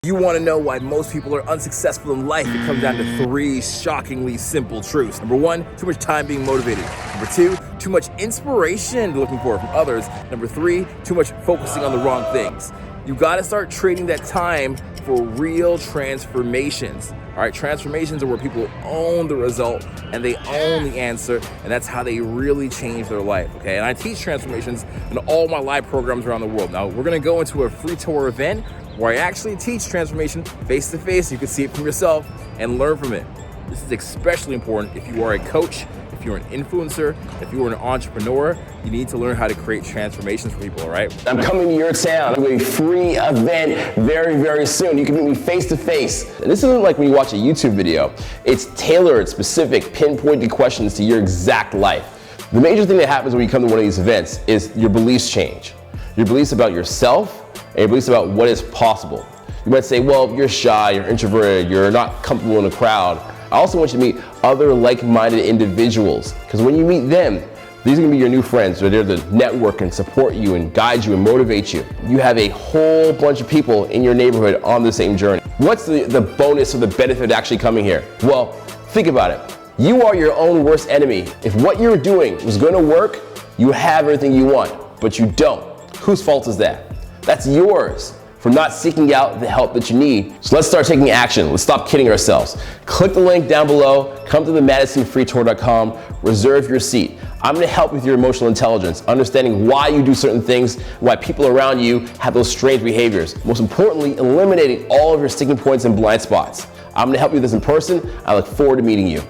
You want to know why most people are unsuccessful in life? It comes down to 3 shockingly simple truths. Number 1, too much time being motivated. Number 2, too much inspiration looking for from others. Number 3, too much focusing on the wrong things. You got to start trading that time for real transformations. All right, transformations are where people own the result and they own the answer, and that's how they really change their life, okay? And I teach transformations in all my live programs around the world. Now, we're gonna go into a free tour event where I actually teach transformation face to face. You can see it for yourself and learn from it. This is especially important if you are a coach, if you're an influencer, if you're an entrepreneur. You need to learn how to create transformations for people, all right? I'm coming to your town to a free event very, very soon. You can meet me face to face. This isn't like when you watch a YouTube video. It's tailored, specific, pinpointed questions to your exact life. The major thing that happens when you come to one of these events is your beliefs change. Your beliefs about yourself and your beliefs about what is possible. You might say, well, you're shy, you're introverted, you're not comfortable in a crowd. I also want you to meet other like-minded individuals, because when you meet them, these are gonna be your new friends. They're there to network and support you and guide you and motivate you. You have a whole bunch of people in your neighborhood on the same journey. What's the bonus or the benefit of actually coming here? Well, think about it. You are your own worst enemy. If what you're doing was gonna work, you have everything you want, but you don't. Whose fault is that? That's yours for not seeking out the help that you need. So let's start taking action. Let's stop kidding ourselves. Click the link down below, come to the MadisonFreeTour.com, reserve your seat. I'm gonna help with your emotional intelligence, understanding why you do certain things, why people around you have those strange behaviors. Most importantly, eliminating all of your sticking points and blind spots. I'm gonna help you with this in person. I look forward to meeting you.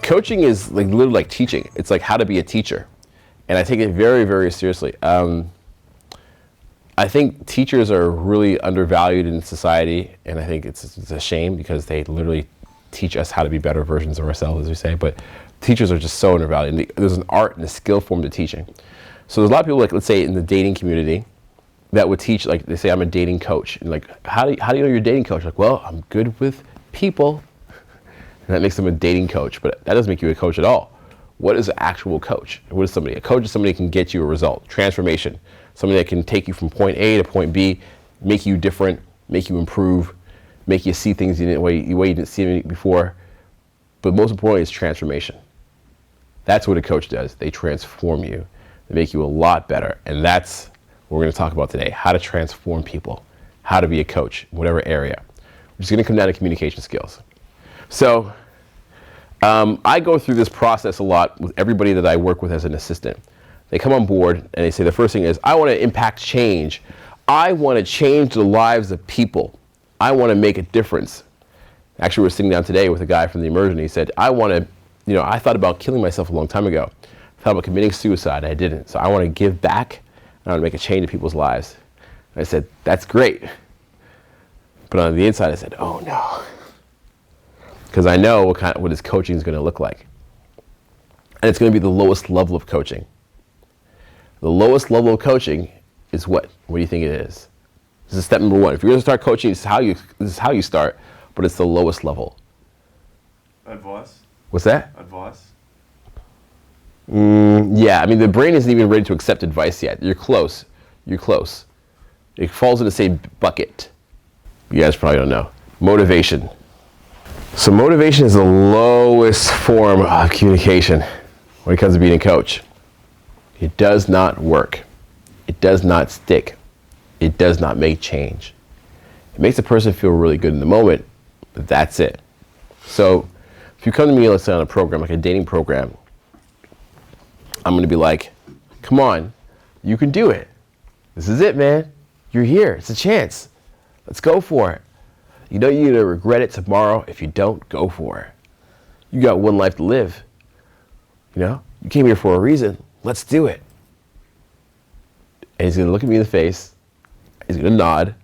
Coaching is like literally like teaching. It's like how to be a teacher. And I take it very, very seriously. I think teachers are really undervalued in society, and I think it's a shame because they literally teach us how to be better versions of ourselves, as we say, but teachers are just so undervalued. And there's an art and a skill form to teaching. So there's a lot of people, like, let's say in the dating community, that would teach, like, they say, I'm a dating coach. And like, how do you know you're a dating coach? Like, well, I'm good with people. And that makes them a dating coach, but that doesn't make you a coach at all. What is an actual coach? What is somebody? A coach is somebody who can get you a result, transformation. Somebody that can take you from point A to point B, make you different, make you improve, make you see things the way you didn't see them before. But most importantly, it's transformation. That's what a coach does. They transform you. They make you a lot better. And that's what we're going to talk about today, how to transform people, how to be a coach in whatever area, which is going to come down to communication skills. So I go through this process a lot with everybody that I work with as an assistant. They come on board and they say the first thing is, I want to impact change. I want to change the lives of people. I want to make a difference. Actually, we were sitting down today with a guy from the immersion. He said, I thought about killing myself a long time ago. I thought about committing suicide. I didn't. So I want to give back and I want to make a change in people's lives. And I said, that's great. But on the inside, I said, oh no. Because I know what his coaching is going to look like. And it's going to be the lowest level of coaching. The lowest level of coaching is what? What do you think it is? This is step number 1. If you're going to start coaching, this is how you start, but it's the lowest level. Advice? What's that? Advice? Yeah, I mean, the brain isn't even ready to accept advice yet. You're close. You're close. It falls in the same bucket. You guys probably don't know. Motivation. So motivation is the lowest form of communication when it comes to being a coach. It does not work. It does not stick. It does not make change. It makes a person feel really good in the moment, but that's it. So if you come to me, let's say on a program, like a dating program, I'm going to be like, come on, you can do it. This is it, man. You're here. It's a chance. Let's go for it. You know you're going to regret it tomorrow if you don't go for it. You got one life to live. You know, you came here for a reason. Let's do it. And he's going to look at me in the face. He's going to nod.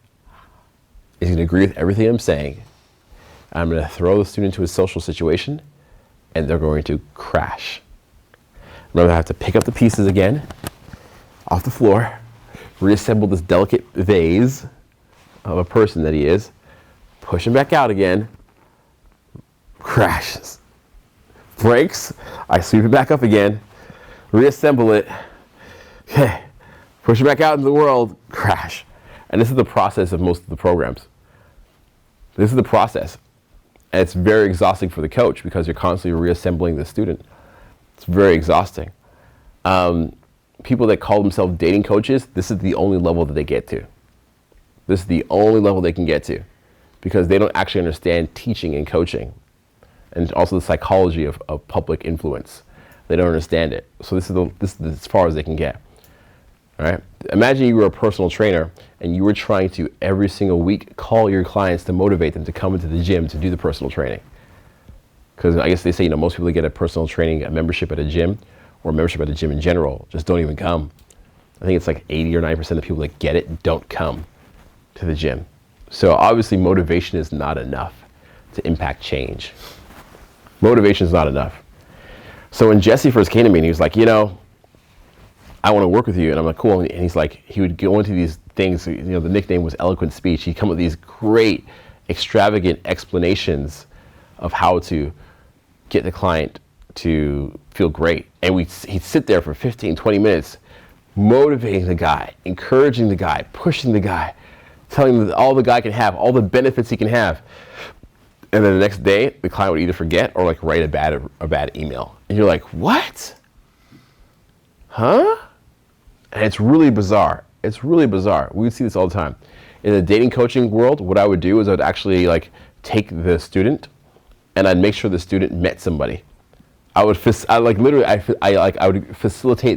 He's going to agree with everything I'm saying. I'm going to throw the student into a social situation, and they're going to crash. I'm going to have to pick up the pieces again off the floor, reassemble this delicate vase of a person that he is, push him back out again, crashes, breaks, I sweep it back up again, reassemble it, okay, push it back out into the world, crash. And this is the process of most of the programs. This is the process. And it's very exhausting for the coach because you're constantly reassembling the student. It's very exhausting. People that call themselves dating coaches, this is the only level that they get to. This is the only level they can get to because they don't actually understand teaching and coaching and also the psychology of public influence. They don't understand it. So this is as far as they can get. All right? Imagine you were a personal trainer and you were trying to every single week call your clients to motivate them to come into the gym to do the personal training. Because I guess they say, most people that get a personal training, a membership at a gym or a membership at a gym in general just don't even come. I think it's like 80 or 90% of people that get it don't come to the gym. So obviously motivation is not enough to impact change. Motivation is not enough. So when Jesse first came to me and he was like, I want to work with you. And I'm like, cool. And he's like, he would go into these things, the nickname was eloquent speech. He'd come up with these great, extravagant explanations of how to get the client to feel great. And he'd sit there for 15, 20 minutes, motivating the guy, encouraging the guy, pushing the guy, telling him all the guy can have, all the benefits he can have. And then the next day, the client would either forget or like write a bad email. And you're like, what? Huh? And it's really bizarre. It's really bizarre. We would see this all the time. In the dating coaching world, what I would do is I would actually take the student and I'd make sure the student met somebody. I would facilitate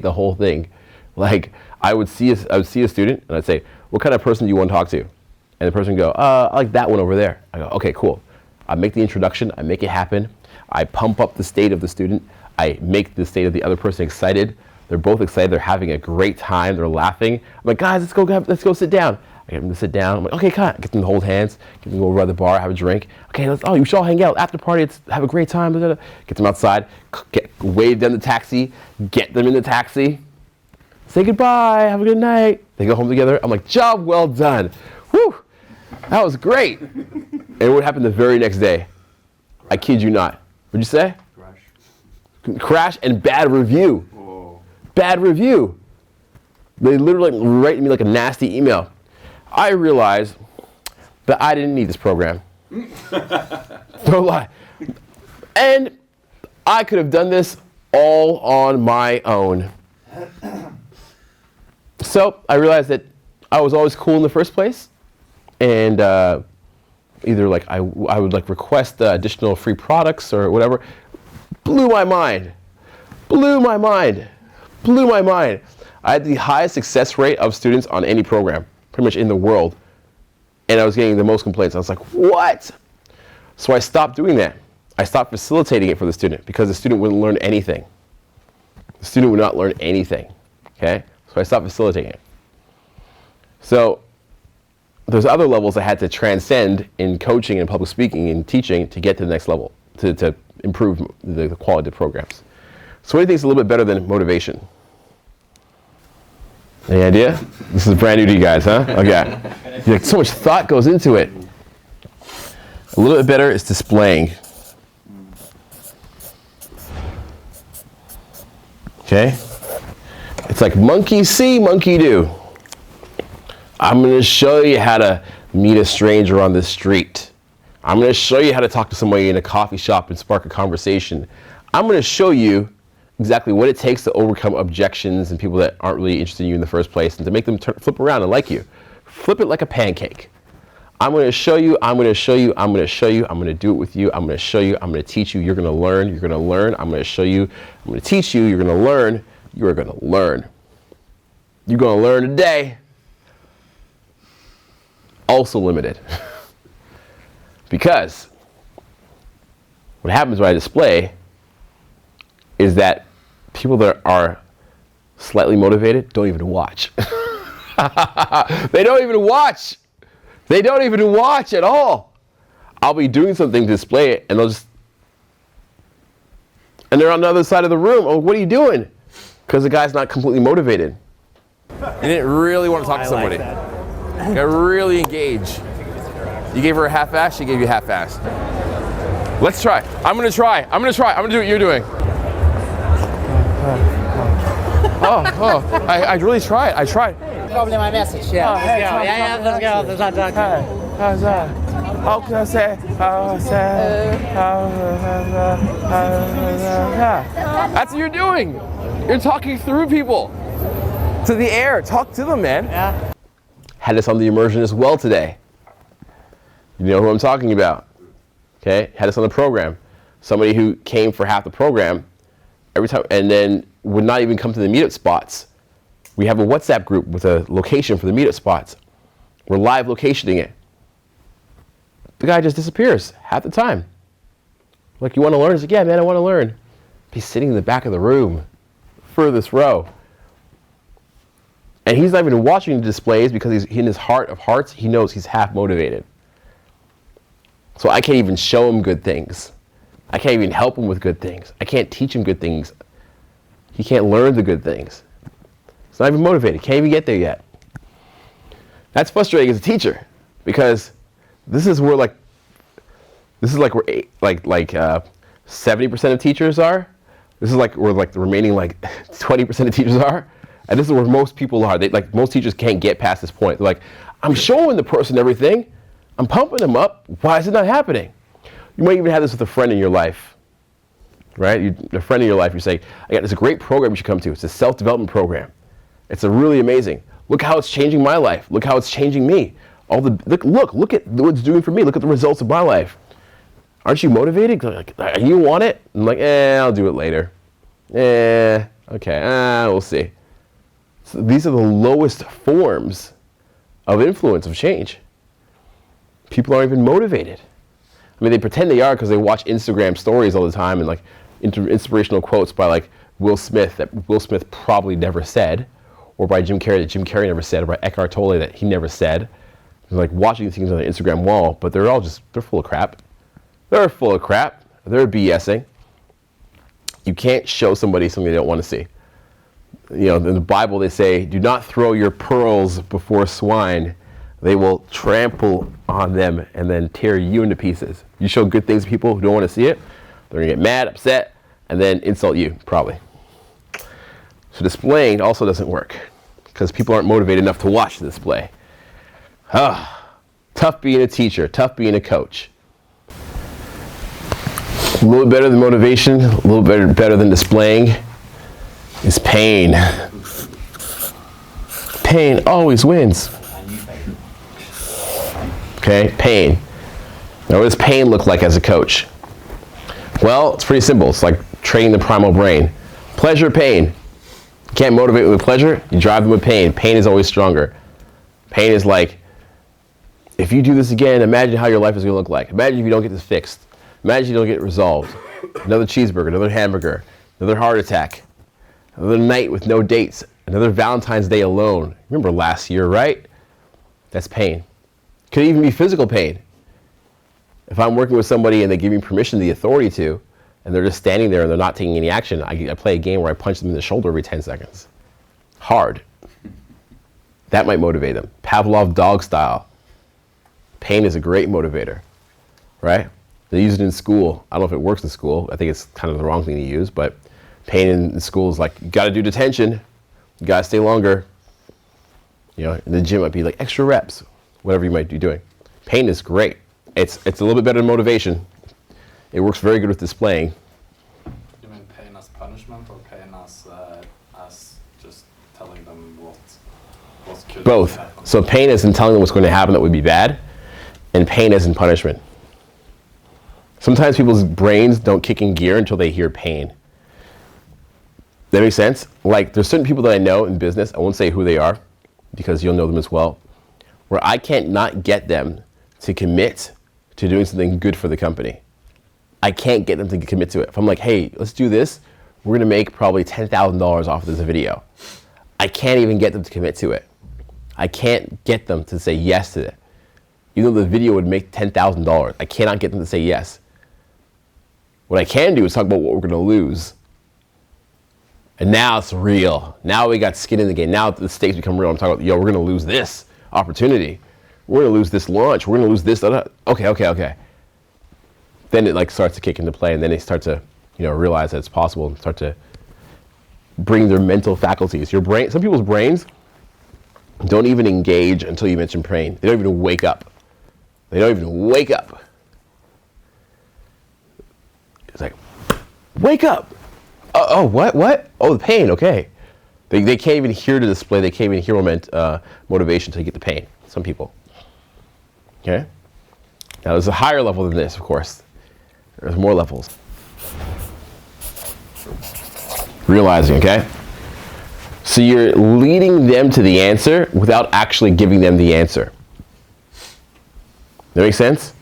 the whole thing. Like I would see a student and I'd say, what kind of person do you want to talk to? And the person would go, I like that one over there. I go, okay, cool. I make the introduction, I make it happen. I pump up the state of the student. I make the state of the other person excited. They're both excited. They're having a great time. They're laughing. I'm like, guys, let's go sit down. I get them to sit down. I'm like, okay, cut. Get them to hold hands. Get them to go over by the bar, have a drink. Okay, you should all hang out after party. Have a great time. Get them outside. Wave them the taxi. Get them in the taxi. Say goodbye. Have a good night. They go home together. I'm like, job well done. Whew, that was great. And what happened the very next day? I kid you not. What'd you say? Crash and bad review. Whoa. Bad review. They literally write me like a nasty email. I realized that I didn't need this program. Don't lie. And I could have done this all on my own. So I realized that I was always cool in the first place. And either I would request additional free products or whatever. Blew my mind. Blew my mind. Blew my mind. I had the highest success rate of students on any program, pretty much in the world. And I was getting the most complaints. I was like, what? So I stopped doing that. I stopped facilitating it for the student because the student wouldn't learn anything. The student would not learn anything, okay? So I stopped facilitating it. So there's other levels I had to transcend in coaching and public speaking and teaching to get to the next level, to improve the quality of programs. So what do you think is a little bit better than motivation? Any idea? This is brand new to you guys, huh? Okay. So much thought goes into it. A little bit better is displaying. Okay? It's like monkey see, monkey do. I'm going to show you how to meet a stranger on the street. I'm going to show you how to talk to somebody in a coffee shop and spark a conversation. I'm going to show you exactly what it takes to overcome objections and people that aren't really interested in you in the first place and to make them flip around and like you. Flip it like a pancake. I'm going to show you, I'm going to show you, I'm going to show you, I'm going to do it with you, I'm going to show you, I'm going to teach you, you're going to learn, you're going to learn, I'm going to show you, I'm going to teach you, you're going to learn, you are going to learn. You're going to learn today. Also limited. Because what happens when I display is that people that are slightly motivated don't even watch. They don't even watch. They don't even watch at all. I'll be doing something to display it and and they're on the other side of the room. Oh, what are you doing? Because the guy's not completely motivated. You didn't really want to talk to somebody. You got really engaged. You gave her a half-ass, she gave you half-ass. Let's try. I'm going to try. I'm going to try. I'm going to do what you're doing. I really tried. I tried. Probably my message, yeah. Let's go. Let's go. How's that? How can I say? That's what you're doing. You're talking through people. To the air. Talk to them, man. Yeah. Had us on the immersion as well today. You know who I'm talking about. Okay? Had us on the program. Somebody who came for half the program every time and then would not even come to the meetup spots. We have a WhatsApp group with a location for the meetup spots. We're live locationing it. The guy just disappears half the time. Like, you want to learn? He's like, yeah, man, I want to learn. He's sitting in the back of the room, furthest row. And he's not even watching the displays because he's in his heart of hearts, he knows he's half motivated. So I can't even show him good things. I can't even help him with good things. I can't teach him good things. He can't learn the good things. He's not even motivated. Can't even get there yet. That's frustrating as a teacher because this is where where 70% of teachers are. This is like where the remaining 20% of teachers are. And this is where most people are. Most teachers can't get past this point. They're like, I'm showing the person everything. I'm pumping them up. Why is it not happening? You might even have this with a friend in your life, right? A friend in your life, you say, I got this great program you should come to. It's a self-development program. It's really amazing. Look how it's changing my life. Look how it's changing me. Look at what it's doing for me. Look at the results of my life. Aren't you motivated? Like, you want it? I'm like, I'll do it later. Okay, we'll see. So these are the lowest forms of influence, of change. People aren't even motivated. I mean, they pretend they are because they watch Instagram stories all the time and inspirational quotes by Will Smith that Will Smith probably never said, or by Jim Carrey that Jim Carrey never said, or by Eckhart Tolle that he never said. They're watching these things on the Instagram wall, but they're full of crap. They're full of crap. They're BSing. You can't show somebody something they don't want to see. You know, in the Bible they say, do not throw your pearls before swine. They will trample on them and then tear you into pieces. You show good things to people who don't want to see it, they're going to get mad, upset, and then insult you, probably. So displaying also doesn't work because people aren't motivated enough to watch the display. Tough being a teacher, tough being a coach. A little better than motivation, a little better than displaying is pain. Pain always wins. Okay, pain. Now what does pain look like as a coach? Well, it's pretty simple. It's like training the primal brain. Pleasure, pain. You can't motivate with pleasure, you drive them with pain. Pain is always stronger. Pain is like, if you do this again, imagine how your life is going to look like. Imagine if you don't get this fixed. Imagine you don't get it resolved. Another cheeseburger, another hamburger, another heart attack, another night with no dates, another Valentine's Day alone. Remember last year, right? That's pain. Could even be physical pain. If I'm working with somebody and they give me permission, the authority to, and they're just standing there and they're not taking any action, I play a game where I punch them in the shoulder every 10 seconds. Hard. That might motivate them. Pavlov dog style. Pain is a great motivator, right? They use it in school. I don't know if it works in school. I think it's kind of the wrong thing to use, but pain in school is like, you gotta do detention. You gotta stay longer. You know, in the gym might be like extra reps, whatever you might be doing. Pain is great. It's a little bit better than motivation. It works very good with displaying. You mean pain as punishment or pain as just telling them what could Both. happen? So pain is in telling them what's going to happen that would be bad, and pain is in punishment. Sometimes people's brains don't kick in gear until they hear pain. That makes sense? Like, there's certain people that I know in business, I won't say who they are, because you'll know them as well, where I can't not get them to commit to doing something good for the company. I can't get them to commit to it. If I'm like, hey, let's do this, we're gonna make probably $10,000 off of this video. I can't even get them to commit to it. I can't get them to say yes to it. Even though the video would make $10,000, I cannot get them to say yes. What I can do is talk about what we're gonna lose. And now it's real. Now we got skin in the game. Now the stakes become real. I'm talking about, we're gonna lose this opportunity. We're gonna lose this launch. We're gonna lose this. Okay. Then it starts to kick into play, and then they start to, realize that it's possible and start to bring their mental faculties. Your brain, some people's brains don't even engage until you mention pain. They don't even wake up. They don't even wake up. It's like, wake up. Oh, what? Oh, the pain, okay. They can't even hear the display. They can't even hear motivation until you get the pain. Some people. Okay? Now, there's a higher level than this, of course. There's more levels. Realizing, okay? So you're leading them to the answer without actually giving them the answer. That make sense?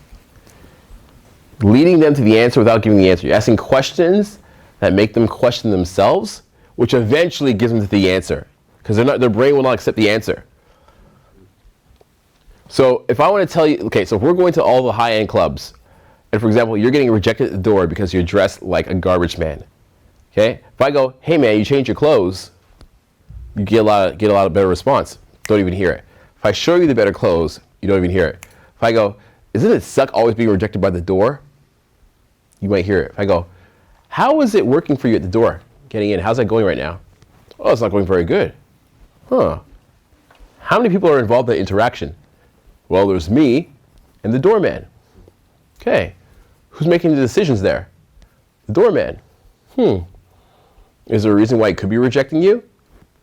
Leading them to the answer without giving the answer. You're asking questions that make them question themselves, which eventually gives them to the answer. Because their brain will not accept the answer. So if I want to tell you, okay, so if we're going to all the high-end clubs, and for example, you're getting rejected at the door because you're dressed like a garbage man. Okay? If I go, hey man, you changed your clothes, you get a lot of better response. Don't even hear it. If I show you the better clothes, you don't even hear it. If I go, doesn't it suck always being rejected by the door? You might hear it. If I go, how is it working for you at the door, getting in? How's that going right now? Oh, it's not going very good. Huh. How many people are involved in the interaction? Well, there's me and the doorman. Okay. Who's making the decisions there? The doorman. Is there a reason why he could be rejecting you?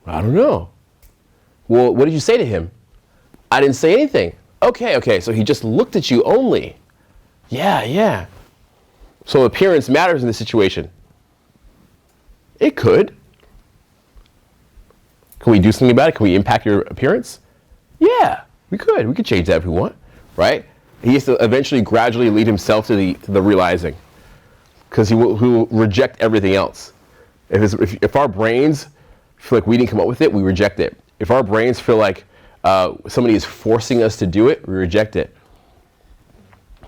I don't know. Well, what did you say to him? I didn't say anything. Okay, so he just looked at you only. Yeah. So appearance matters in this situation. It could. Can we do something about it? Can we impact your appearance? Yeah, we could. We could change that if we want, right? He has to eventually gradually lead himself to the realizing, because he will reject everything else. If our brains feel like we didn't come up with it, we reject it. If our brains feel like somebody is forcing us to do it, we reject it.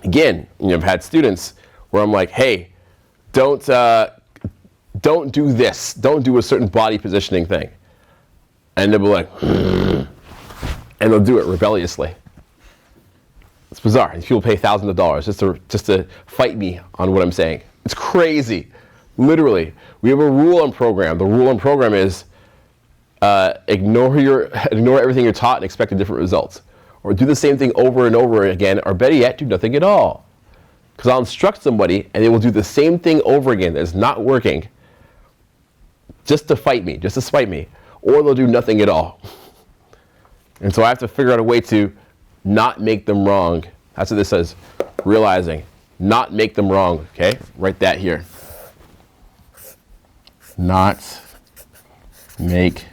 Again, I've had students where I'm like, hey, don't do this. Don't do a certain body positioning thing. And they'll be like, and they'll do it rebelliously. It's bizarre. These people pay thousands of dollars just to fight me on what I'm saying. It's crazy. Literally. We have a rule and program. The rule and program is ignore everything you're taught and expect a different result. Or do the same thing over and over again, or better yet, do nothing at all. Because I'll instruct somebody and they will do the same thing over again that's not working just to fight me, just to spite me. Or they'll do nothing at all. And so I have to figure out a way to not make them wrong. That's what this says. Realizing. Not make them wrong. Okay? Write that here. Not make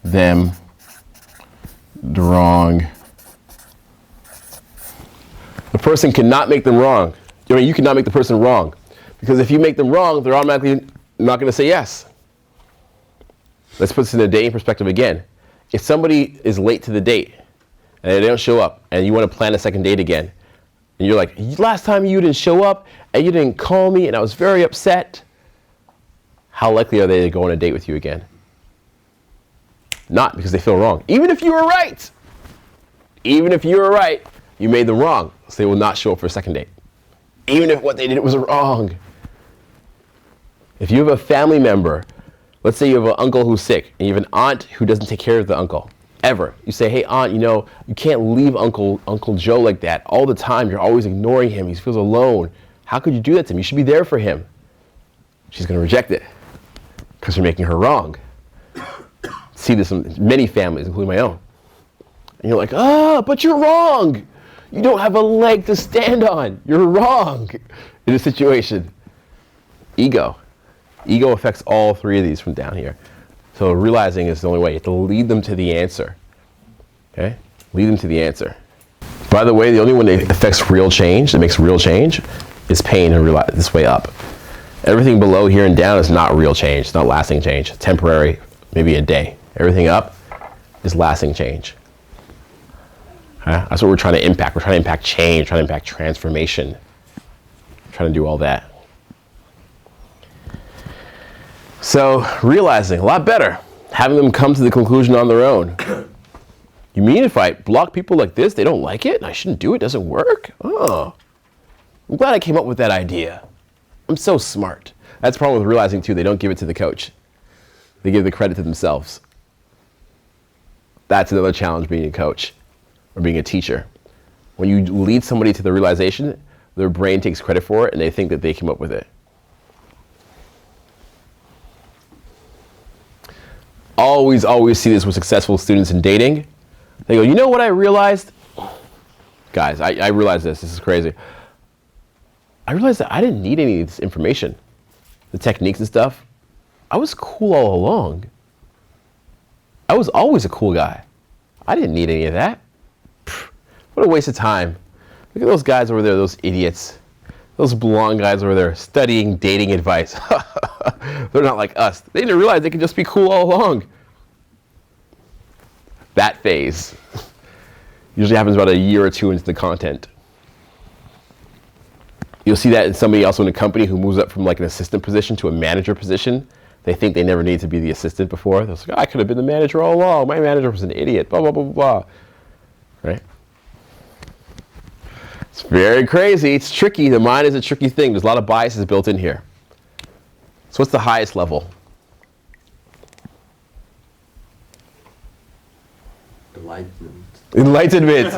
them wrong. The person cannot make them wrong. I mean, you cannot make the person wrong. Because if you make them wrong, they're automatically not going to say yes. Let's put this in a dating perspective again. If somebody is late to the date and they don't show up and you want to plan a second date again, and you're like, last time you didn't show up and you didn't call me and I was very upset, how likely are they to go on a date with you again? Not, because they feel wrong. Even if you were right. Even if you were right, you made them wrong. So they will not show up for a second date. Even if what they did was wrong. If you have a family member, let's say you have an uncle who's sick, and you have an aunt who doesn't take care of the uncle, ever. You say, hey aunt, you can't leave Uncle Joe like that all the time. You're always ignoring him. He feels alone. How could you do that to him? You should be there for him. She's going to reject it because you're making her wrong. See this in many families, including my own. And you're like, but you're wrong. You don't have a leg to stand on. You're wrong in this situation. Ego. Ego affects all three of these from down here. So realizing is the only way. You have to lead them to the answer. Okay? Lead them to the answer. By the way, the only one that affects real change, that makes real change, is pain and this way up. Everything below here and down is not real change. It's not lasting change. Temporary, maybe a day. Everything up is lasting change. That's what we're trying to impact. We're trying to impact change, trying to impact transformation. Trying to do all that. So realizing, a lot better. Having them come to the conclusion on their own. You mean if I block people like this, they don't like it? I shouldn't do it? Doesn't work? Oh. I'm glad I came up with that idea. I'm so smart. That's the problem with realizing too. They don't give it to the coach. They give the credit to themselves. That's another challenge being a coach or being a teacher. When you lead somebody to the realization, their brain takes credit for it and they think that they came up with it. Always see this with successful students in dating. They go, you know what I realized? Guys, I realized this is crazy. I realized that I didn't need any of this information, the techniques and stuff. I was cool all along. I was always a cool guy. I didn't need any of that. Pfft, what a waste of time. Look at those guys over there, those idiots. Those blonde guys over there studying dating advice. They're not like us. They didn't realize they could just be cool all along. That phase usually happens about a year or two into the content. You'll see that in somebody else in a company who moves up from like an assistant position to a manager position. They think they never need to be the assistant before. They're like, I could have been the manager all along. My manager was an idiot, blah, blah, blah, blah, blah. Right? It's very crazy. It's tricky. The mind is a tricky thing. There's a lot of biases built in here. So what's the highest level? Enlightenment. Enlightenment.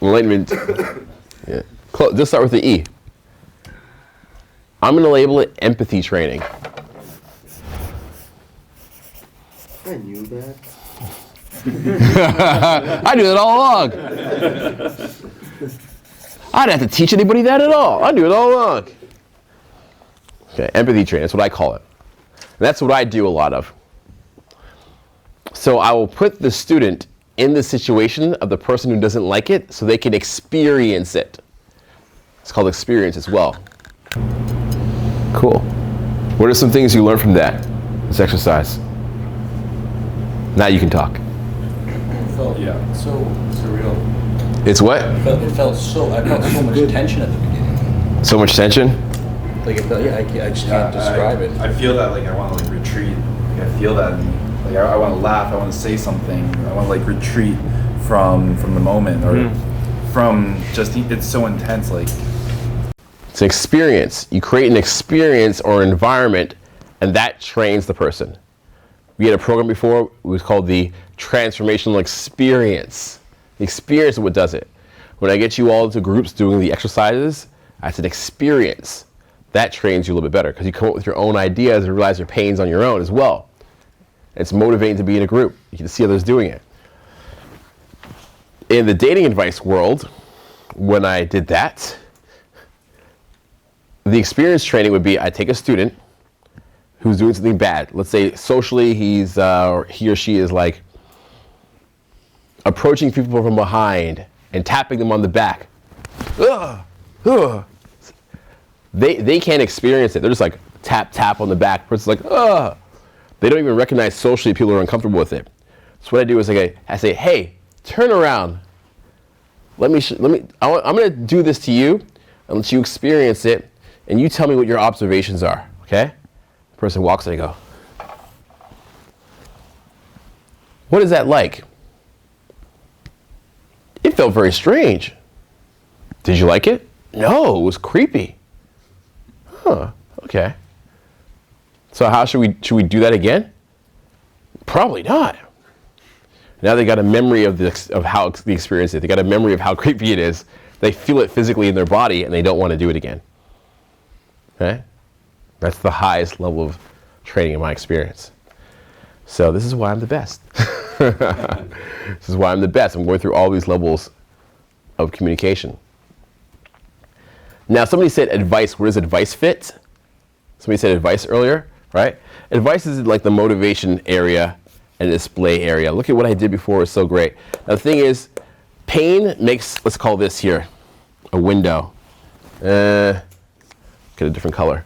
Enlightenment. Yeah. Just start with the E. I'm going to label it empathy training. I knew that. I knew that all along. I didn't have to teach anybody that at all. I knew it all along. Okay, empathy training, that's what I call it. And that's what I do a lot of. So I will put the student in the situation of the person who doesn't like it so they can experience it. It's called experience as well. Cool. What are some things you learned from that, this exercise? Now you can talk. It felt so surreal. It's what? I felt so much tension at the beginning. So much tension? Like it felt, I just can't describe it. I feel that, like, I want to, like, retreat. Like, I feel that in me. Like, I want to laugh. I want to say something. I want to, like, retreat from the moment, or from just, it's so intense, like. It's an experience. You create an experience or environment, and that trains the person. We had a program before, it was called the transformational experience. The experience is what does it. When I get you all into groups doing the exercises, that's an experience. That trains you a little bit better because you come up with your own ideas and realize your pain's on your own as well. It's motivating to be in a group. You can see others doing it. In the dating advice world, when I did that, the experience training would be I take a student who's doing something bad. Let's say socially he's or he or she is like approaching people from behind and tapping them on the back. Ugh, ugh. They can't experience it. They're just like tap, tap on the back. Person's like, ugh. They don't even recognize socially people are uncomfortable with it. So what I do is I say, hey, turn around. I'm going to do this to you and let you experience it, and you tell me what your observations are, okay? The person walks and I go, what is that like? It felt very strange. Did you like it? No, it was creepy. Huh, okay. So how should we do that again? Probably not. Now they got a memory of how the experience is. They got a memory of how creepy it is. They feel it physically in their body and they don't want to do it again. Okay? That's the highest level of training in my experience. So this is why I'm the best. This is why I'm the best. I'm going through all these levels of communication. Now somebody said advice. Where does advice fit? Somebody said advice earlier, right? Advice is like the motivation area and display area. Look at what I did before, it's so great. Now the thing is, pain makes, let's call this here, a window. Get a different color.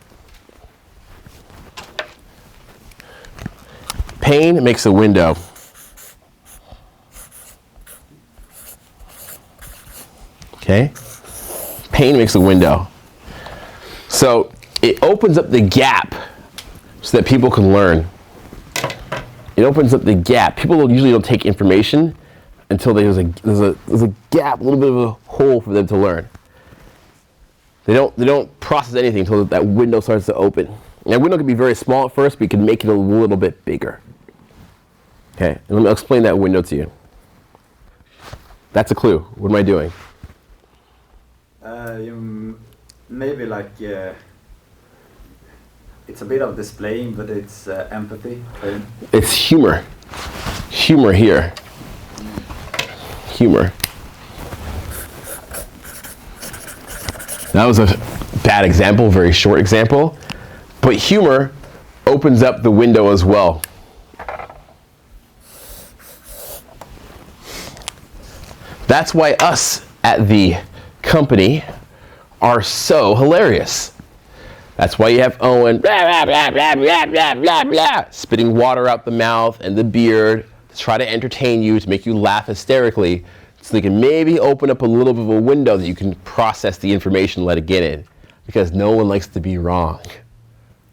Pain makes a window. Okay? Pain makes a window. So it opens up the gap so that people can learn. It opens up the gap. People usually don't take information until there's a gap, a little bit of a hole for them to learn. They don't process anything until that window starts to open. And that window can be very small at first, but you can make it a little bit bigger. Okay, and let me explain that window to you. That's a clue. What am I doing? Maybe like it's a bit of displaying, but it's empathy. It's humor. Humor here. Humor. That was a bad example, very short example, but humor opens up the window as well. That's why us at the company are so hilarious. That's why you have Owen blah, blah, blah, blah, blah, blah, blah, spitting water out the mouth and the beard to try to entertain you, to make you laugh hysterically, so they can maybe open up a little bit of a window that you can process the information, let it get in. Because no one likes to be wrong,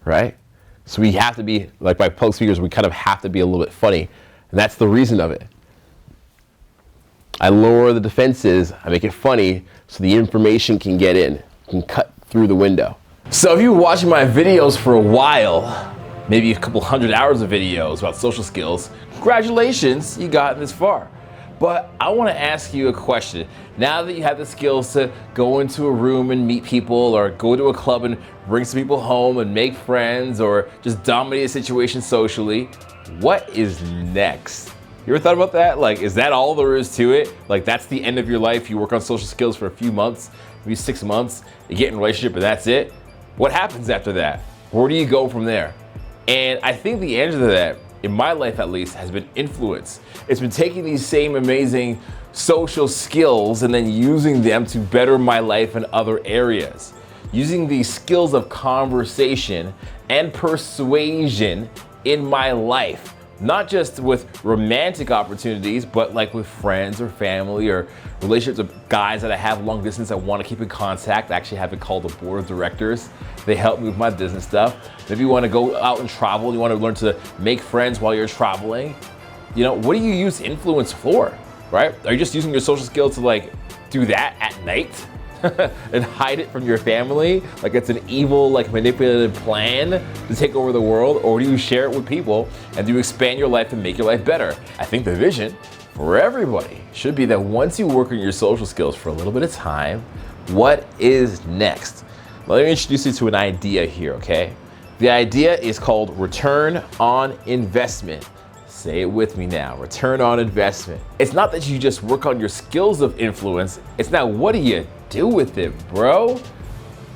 right? So we have to be, like by public speakers, we kind of have to be a little bit funny. And that's the reason of it. I lower the defenses, I make it funny, so the information can get in, can cut through the window. So if you've been watching my videos for a while, maybe a couple hundred hours of videos about social skills, congratulations, you gotten this far. But I want to ask you a question. Now that you have the skills to go into a room and meet people, or go to a club and bring some people home and make friends, or just dominate a situation socially, what is next? You ever thought about that? Like, is that all there is to it? Like, that's the end of your life? You work on social skills for a few months, maybe 6 months, you get in a relationship and that's it? What happens after that? Where do you go from there? And I think the answer to that, in my life at least, has been influence. It's been taking these same amazing social skills and then using them to better my life in other areas. Using these skills of conversation and persuasion in my life. Not just with romantic opportunities, but like with friends or family or relationships with guys that I have long distance I want to keep in contact. I actually have it called the board of directors. They help me with my business stuff. Maybe you want to go out and travel, you want to learn to make friends while you're traveling. You know, what do you use influence for, right? Are you just using your social skills to like do that at night and hide it from your family? Like it's an evil, like manipulative plan to take over the world? Or do you share it with people and do you expand your life and make your life better? I think the vision for everybody should be that once you work on your social skills for a little bit of time, what is next? Let me introduce you to an idea here, okay? The idea is called return on investment. Say it with me now, return on investment. It's not that you just work on your skills of influence, it's now what do you do with it, bro?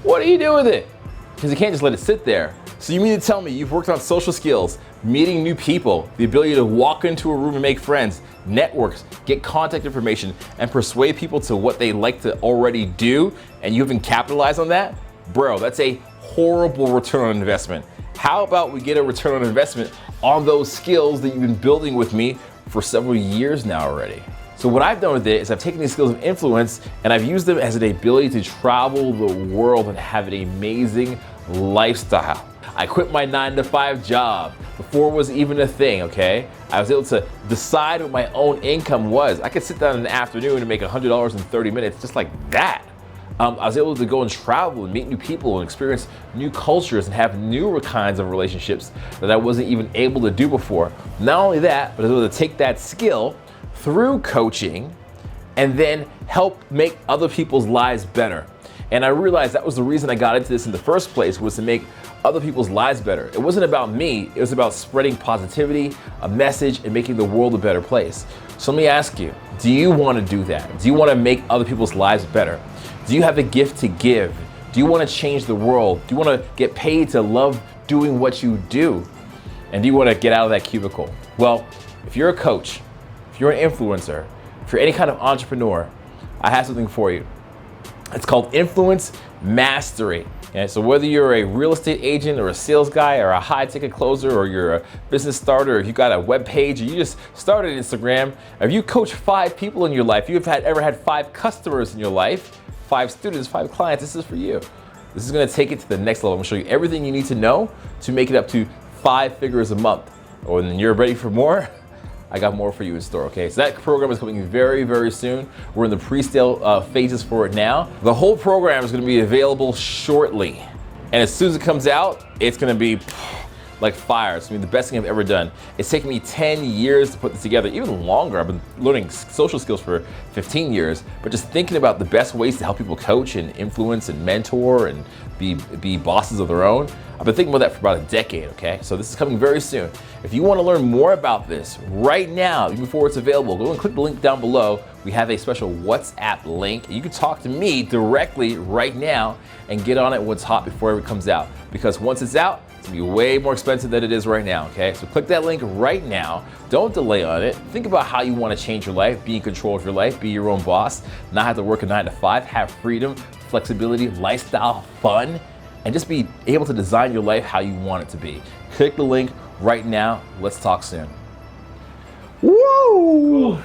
What do you do with it? Because you can't just let it sit there. So you mean to tell me you've worked on social skills, meeting new people, the ability to walk into a room and make friends, networks, get contact information, and persuade people to what they like to already do, and you haven't capitalized on that? Bro, that's a horrible return on investment. How about we get a return on investment on those skills that you've been building with me for several years now already? So what I've done with it is I've taken these skills of influence and I've used them as an ability to travel the world and have an amazing lifestyle. I quit my 9-to-5 job before it was even a thing, okay? I was able to decide what my own income was. I could sit down in the afternoon and make $100 in 30 minutes just like that. I was able to go and travel and meet new people and experience new cultures and have newer kinds of relationships that I wasn't even able to do before. Not only that, but I was able to take that skill through coaching and then help make other people's lives better. And I realized that was the reason I got into this in the first place, was to make other people's lives better. It wasn't about me, it was about spreading positivity, a message, and making the world a better place. So let me ask you, do you want to do that? Do you want to make other people's lives better? Do you have a gift to give? Do you want to change the world? Do you want to get paid to love doing what you do? And do you want to get out of that cubicle? Well, if you're a coach, if you're an influencer, if you're any kind of entrepreneur, I have something for you. It's called influence mastery. Okay, so whether you're a real estate agent or a sales guy or a high ticket closer, or you're a business starter, or you got a web page, or you just started Instagram, or if you coach 5 people in your life, you've ever had 5 customers in your life, 5 students, 5 clients, this is for you. This is gonna take it to the next level. I'm gonna show you everything you need to know to make it up to 5 figures a month. Or when you're ready for more, I got more for you in store, okay? So that program is coming very, very soon. We're in the pre-sale phases for it now. The whole program is gonna be available shortly. And as soon as it comes out, it's gonna be like fire. It's gonna be the best thing I've ever done. It's taken me 10 years to put this together, even longer. I've been learning social skills for 15 years, but just thinking about the best ways to help people coach and influence and mentor and be bosses of their own. I've been thinking about that for about a decade, okay? So this is coming very soon. If you wanna learn more about this right now, even before it's available, go and click the link down below. We have a special WhatsApp link. You can talk to me directly right now and get on it when it's hot before it comes out. Because once it's out, it's gonna be way more expensive than it is right now, okay? So click that link right now. Don't delay on it. Think about how you wanna change your life, be in control of your life, be your own boss, not have to work a 9 to 5, have freedom, flexibility, lifestyle, fun, and just be able to design your life how you want it to be. Click the link right now. Let's talk soon. Woo!